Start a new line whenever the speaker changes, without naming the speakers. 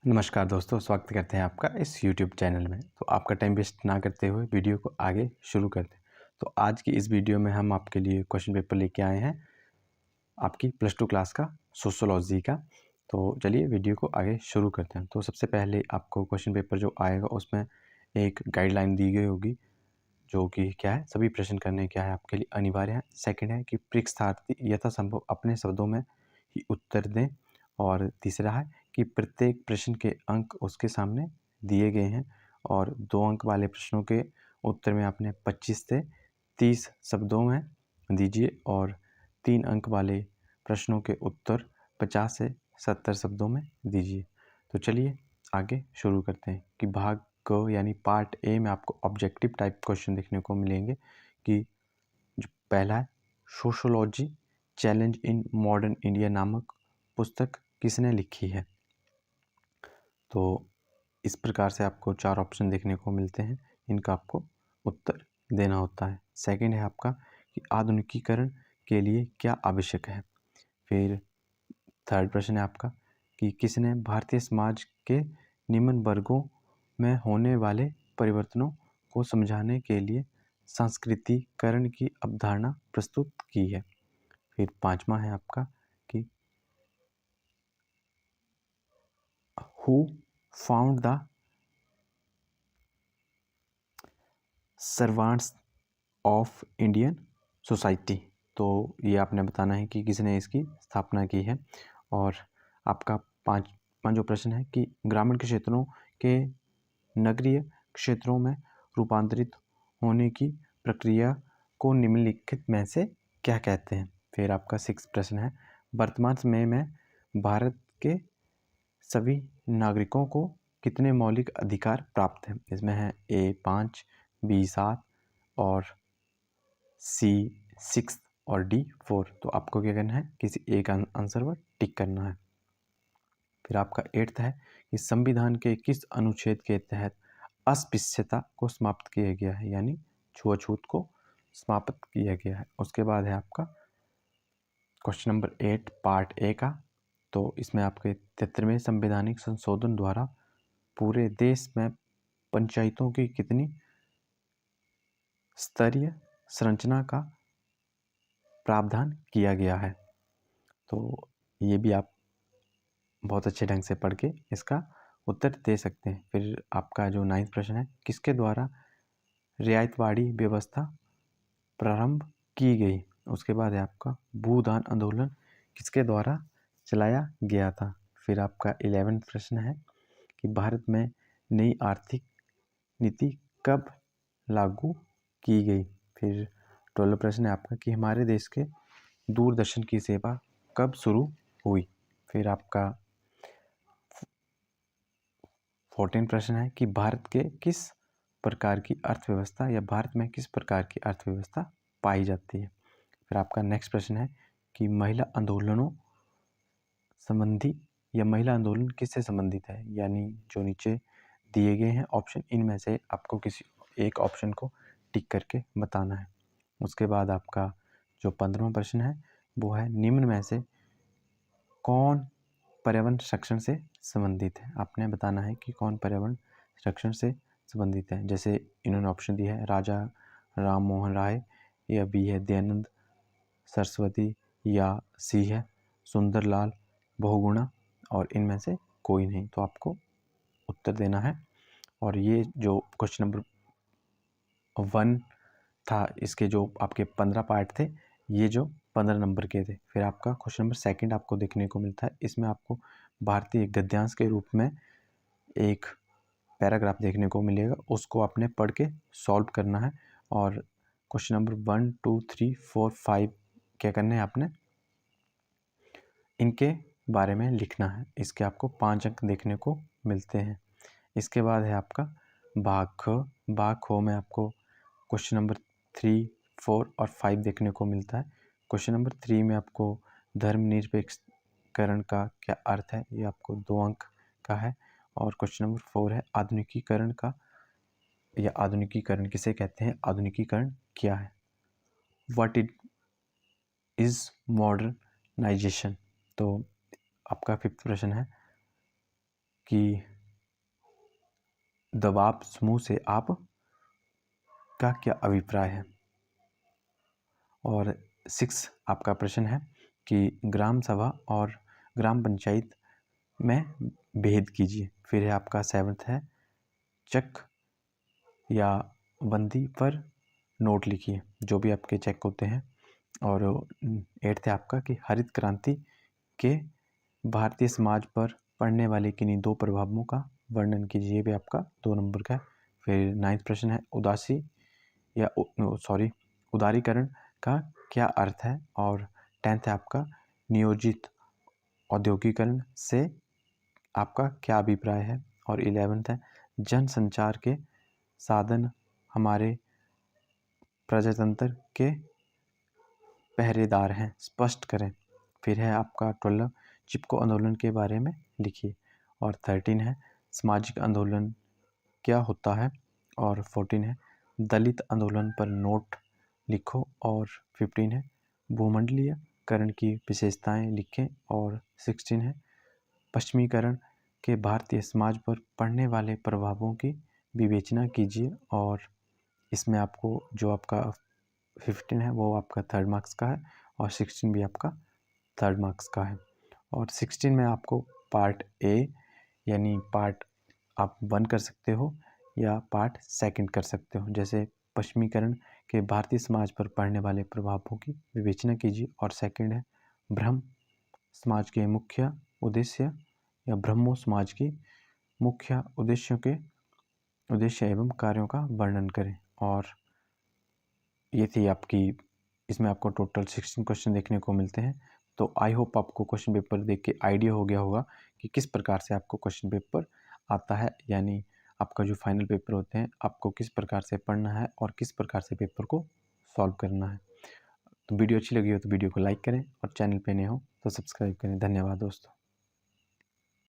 नमस्कार दोस्तों, स्वागत करते हैं आपका इस YouTube चैनल में। तो आपका टाइम वेस्ट ना करते हुए वीडियो को आगे शुरू करते हैं। तो आज की इस वीडियो में हम आपके लिए क्वेश्चन पेपर लेके आए हैं आपकी +2 क्लास का सोशियोलॉजी का। तो चलिए वीडियो को आगे शुरू करते हैं। तो सबसे पहले आपको क्वेश्चन पेपर जो आएगा उसमें एक गाइडलाइन दी गई होगी, जो कि क्या है, सभी प्रश्न करने क्या है आपके लिए अनिवार्य है। सेकंड है कि परीक्षार्थी यथासंभव अपने शब्दों में ही उत्तर दें। और तीसरा है कि प्रत्येक प्रश्न के अंक उसके सामने दिए गए हैं और 2 अंक वाले प्रश्नों के उत्तर में आपने 25 से 30 शब्दों में दीजिए और 3 अंक वाले प्रश्नों के उत्तर 50 से 70 शब्दों में दीजिए। तो चलिए आगे शुरू करते हैं कि भाग को यानी पार्ट ए में आपको ऑब्जेक्टिव टाइप क्वेश्चन देखने को मिलेंगे कि जो पहला है, sociology challenge in modern India नामक पुस्तक किसने लिखी है। तो इस प्रकार से आपको 4 ऑप्शन देखने को मिलते हैं, इनका आपको उत्तर देना होता है। सेकंड है आपका कि आधुनिकीकरण के लिए क्या आवश्यक है। फिर थर्ड प्रश्न है आपका कि किसने भारतीय समाज के निम्न वर्गों में होने वाले परिवर्तनों को समझाने के लिए सांस्कृतिकरण की अवधारणा प्रस्तुत की है। फिर पांचवा है आपका कि who found the servants of Indian society. तो ये आपने बताना है कि किसने इसकी स्थापना की है। और आपका पांचवा प्रश्न है कि ग्रामीण क्षेत्रों के नगरीय क्षेत्रों में रूपांतरित होने की प्रक्रिया को निम्नलिखित में से क्या कहते हैं। फिर आपका 6 प्रश्न है, वर्तमान समय में भारत के सभी नागरिकों को कितने मौलिक अधिकार प्राप्त हैं। इसमें है A 5, B 7 और C 6 और D 4। तो आपको क्या करना है, किसी एक आंसर पर टिक करना है। फिर आपका 8 है कि संविधान के किस अनुच्छेद के तहत अस्पृश्यता को समाप्त किया गया है, यानी छुआछूत को समाप्त किया गया है। उसके बाद है आपका क्वेश्चन नंबर 8 पार्ट ए का। तो इसमें आपके 73वें संवैधानिक संशोधन द्वारा पूरे देश में पंचायतों की कितनी स्तरीय संरचना का प्रावधान किया गया है। तो ये भी आप बहुत अच्छे ढंग से पढ़ के इसका उत्तर दे सकते हैं। फिर आपका जो 9वां प्रश्न है, किसके द्वारा रियायतवाड़ी व्यवस्था प्रारंभ की गई। उसके बाद है आपका भूदान आंदोलन किसके द्वारा चलाया गया था। फिर आपका 11वां प्रश्न है कि भारत में नई आर्थिक नीति कब लागू की गई। फिर 12वां प्रश्न है आपका कि हमारे देश के दूरदर्शन की सेवा कब शुरू हुई। फिर आपका 14वां प्रश्न है कि भारत के किस प्रकार की अर्थव्यवस्था या भारत में किस प्रकार की अर्थव्यवस्था पाई जाती है। फिर आपका नेक्स्ट प्रश्न है कि महिला आंदोलनों संबंधी या महिला आंदोलन किससे संबंधित है, यानी जो नीचे दिए गए हैं ऑप्शन, इनमें से आपको किसी एक ऑप्शन को टिक करके बताना है। उसके बाद आपका जो 15वां प्रश्न है वो है निम्न में से कौन पर्यावरण संरक्षण से संबंधित है। आपने बताना है कि कौन पर्यावरण संरक्षण से संबंधित है। जैसे इन्होंने ऑप्शन दिया है राजा राम मोहन राय, या बी है दयानंद सरस्वती, या सी है सुंदरलाल बहुगुणा, और इनमें से कोई नहीं। तो आपको उत्तर देना है। और ये जो क्वेश्चन नंबर 1 था, इसके जो आपके 15 पार्ट थे, ये जो 15 नंबर के थे। फिर आपका क्वेश्चन नंबर 2 आपको देखने को मिलता है। इसमें आपको भारतीय गद्यांश के रूप में एक पैराग्राफ देखने को मिलेगा, उसको आपने पढ़ के सॉल्व करना है। और क्वेश्चन नंबर 1, 2, 3, 4, 5 क्या करना है, आपने इनके बारे में लिखना है। इसके आपको 5 अंक देखने को मिलते हैं। इसके बाद है आपका भाग ख। भाग ख में आपको क्वेश्चन नंबर 3, 4 और 5 देखने को मिलता है। क्वेश्चन नंबर 3 में आपको धर्मनिरपेक्षकरण का क्या अर्थ है, ये आपको 2 अंक का है। और क्वेश्चन नंबर 4 है आधुनिकीकरण का, या आधुनिकीकरण किसे कहते हैं, आधुनिकीकरण क्या है, व्हाट इट इज मॉडर्नाइजेशन। तो आपका 5वां प्रश्न है कि दबाव समूह से आप का क्या अभिप्राय है। और 6 आपका प्रश्न है कि ग्राम सभा और ग्राम पंचायत में भेद कीजिए। फिर है आपका 7 है चेक या बंदी पर नोट लिखिए, जो भी आपके चेक होते हैं। और 8 है आपका कि हरित क्रांति के भारतीय समाज पर पड़ने वाले किन्हीं 2 प्रभावों का वर्णन कीजिए, ये भी आपका 2 नंबर का है। फिर 9 प्रश्न है उदारीकरण का क्या अर्थ है। और 10 है आपका नियोजित औद्योगिकरण से आपका क्या अभिप्राय है। और 11 है जनसंचार के साधन हमारे प्रजातंत्र के पहरेदार हैं, स्पष्ट करें। फिर है आपका 12 चिपको आंदोलन के बारे में लिखिए। और 13 है सामाजिक आंदोलन क्या होता है। और 14 है दलित आंदोलन पर नोट लिखो। और 15 है भूमंडलीयकरण की विशेषताएं लिखें। और 16 है पश्चिमीकरण के भारतीय समाज पर पड़ने वाले प्रभावों की विवेचना कीजिए। और इसमें आपको जो आपका 15 है वो आपका 3rd मार्क्स का है और 16 भी आपका 3rd मार्क्स का है। और 16 में आपको पार्ट ए यानी पार्ट आप 1 कर सकते हो या पार्ट 2 कर सकते हो। जैसे पश्चिमीकरण के भारतीय समाज पर पड़ने वाले प्रभावों की विवेचना कीजिए। और 2 है ब्रह्म समाज के मुख्य उद्देश्य या ब्रह्मो समाज की मुख्य उद्देश्य एवं कार्यों का वर्णन करें। और ये थी आपकी, इसमें आपको टोटल 16 क्वेश्चन देखने को मिलते हैं। तो आई होप आपको क्वेश्चन पेपर देख के आइडिया हो गया होगा कि किस प्रकार से आपको क्वेश्चन पेपर आता है, यानी आपका जो फाइनल पेपर होते हैं आपको किस प्रकार से पढ़ना है और किस प्रकार से पेपर को सॉल्व करना है। तो वीडियो अच्छी लगी हो तो वीडियो को लाइक करें और चैनल पे नए हो तो सब्सक्राइब करें। धन्यवाद दोस्तों।